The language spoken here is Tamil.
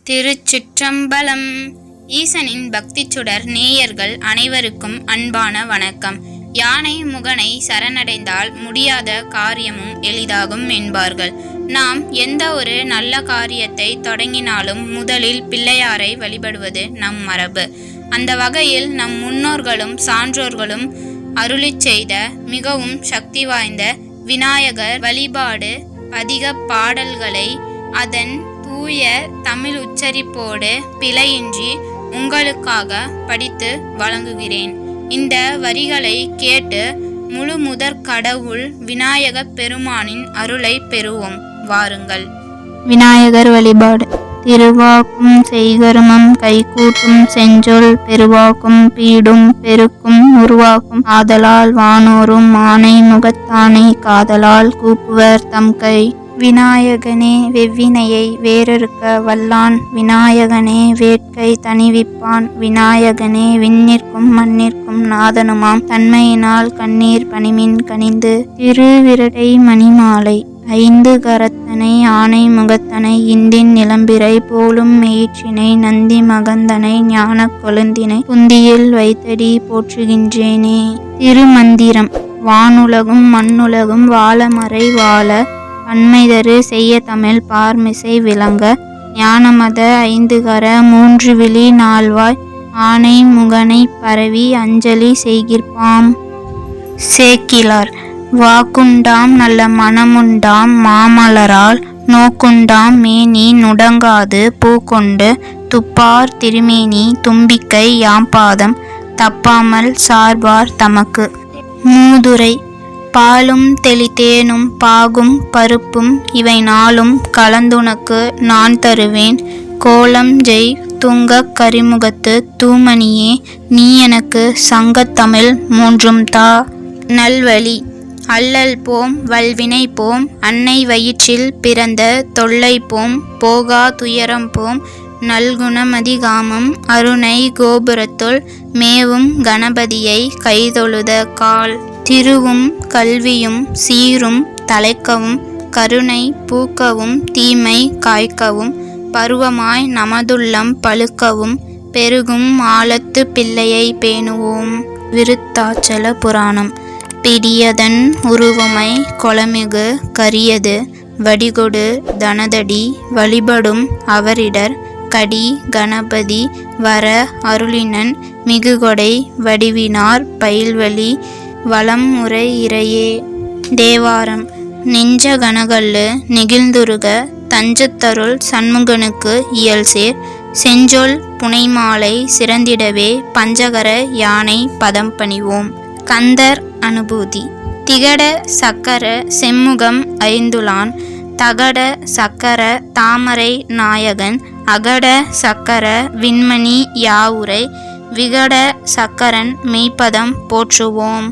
திருச்சிற்றம்பலம். ஈசனின் பக்தி சுடர் நேயர்கள் அனைவருக்கும் அன்பான வணக்கம். யானை முகனை சரணடைந்தால் முடியாத காரியமும் எளிதாகும் என்பார்கள். நாம் எந்த ஒரு நல்ல காரியத்தை தொடங்கினாலும் முதலில் பிள்ளையாரை வழிபடுவது நம் மரபு. அந்த வகையில் நம் முன்னோர்களும் சான்றோர்களும் அருளிச் செய்த மிகவும் சக்தி வாய்ந்த விநாயகர் வழிபாடு பதிக பாடல்களை அதன் தூய தமிழ் உச்சரிப்போடு பிழையின்றி உங்களுக்காக படித்து வழங்குகிறேன். இந்த வரிகளை கேட்டு முழு முதற் கடவுள் விநாயக பெருமானின் அருளை பெறுவோம். வாருங்கள். விநாயகர் வழிபாடு. திருவாக்கும் செய்கருமம் கைகூட்டும் செஞ்சொல் பெருவாக்கும் பீடும் பெருக்கும் உருவாக்கும் ஆதலால் வானோரும் ஆனை முகத்தானை காதலால் கூப்புவர் தம் கை. விநாயகனே வெவ்வினையை வேறறுக்க வல்லான், விநாயகனே வேட்கை தணிவிப்பான், விநாயகனே விண்ணிற்கும் மண்ணிற்கும் நாதனுமாம், தன்மையினால் கண்ணீர் பணிமின் கனிந்து. திருவிரடை மணிமாலை ஐந்து கரத்தனை ஆனை முகத்தனை இந்தின் நிலம்பிரை போலும் மெயிற்றினை நந்தி மகந்தனை ஞான கொழுந்தினை புந்தியில் வைத்தடி போற்றுகின்றேனே. திருமந்திரம். வானுலகும் மண்ணுலகும் வாழமறை வாழ பன்மைதரு செய்ய தமிழ் பார்மிசை விளங்க ஞானமத ஐந்துகர மூன்று விழி நால்வாய் ஆனை முகனை பரவி அஞ்சலி செய்கிற்பாம். சேக்கிழார். வாக்குண்டாம் நல்ல மனமுண்டாம் மாமலரால் நோக்குண்டாம் மேனி நுடங்காது பூக்கொண்டு துப்பார் திருமேனி தும்பிக்கை யாம்பாதம் தப்பாமல் சார்பார் தமக்கு. மூதுரை. பாலும் தெளித்தேனும் பாகும் பருப்பும் இவை நாளும் கலந்துனக்கு நான் தருவேன், கோலம் ஜெய் துங்கக் கரிமுகத்து தூமணியே நீ எனக்கு சங்கத்தமிழ் மூன்றும் தா. நல்வழி. அல்லல் போம் வல்வினை போம் அன்னை வயிற்றில் பிறந்த தொல்லை போம் போகா துயரம் போம் நல்குணமதி காமம் அருணை கோபுரத்துள் மேவும் கணபதியை கைதொழுத கால். திருவும் கல்வியும் சீரும் தலைக்கவும் கருணை பூக்கவும் தீமை காய்க்கவும் பருவமாய் நமதுள்ளம் பழுக்கவும் பெருகும் ஆழத்து பிள்ளையை பேணுவோம். விருத்தாச்சல புராணம். பிடியதன் உருவமை கொளமிகு கரியது வடிகொடு தனதடி வழிபடும் அவரிடர் கடி கணபதி வர அருளினன் மிகுகொடை வடிவினார் பயில்வழி வளம் முறை இறையே. தேவாரம். நெஞ்ச கனகல்லு நெகிழ்ந்துருக தஞ்சத்தருள் சண்முகனுக்கு இயல்சேர் செஞ்சொல் புனைமாலை சிறந்திடவே பஞ்சகர யானை பதம் பணிவோம். கந்தர் அனுபூதி. திகட சக்கர செம்முகம் ஐந்துலான் தகட சக்கர தாமரை நாயகன் அகட சக்கர விண்மணி யாவுரை விகட சக்கரன் மெய்ப்பதம் போற்றுவோம்.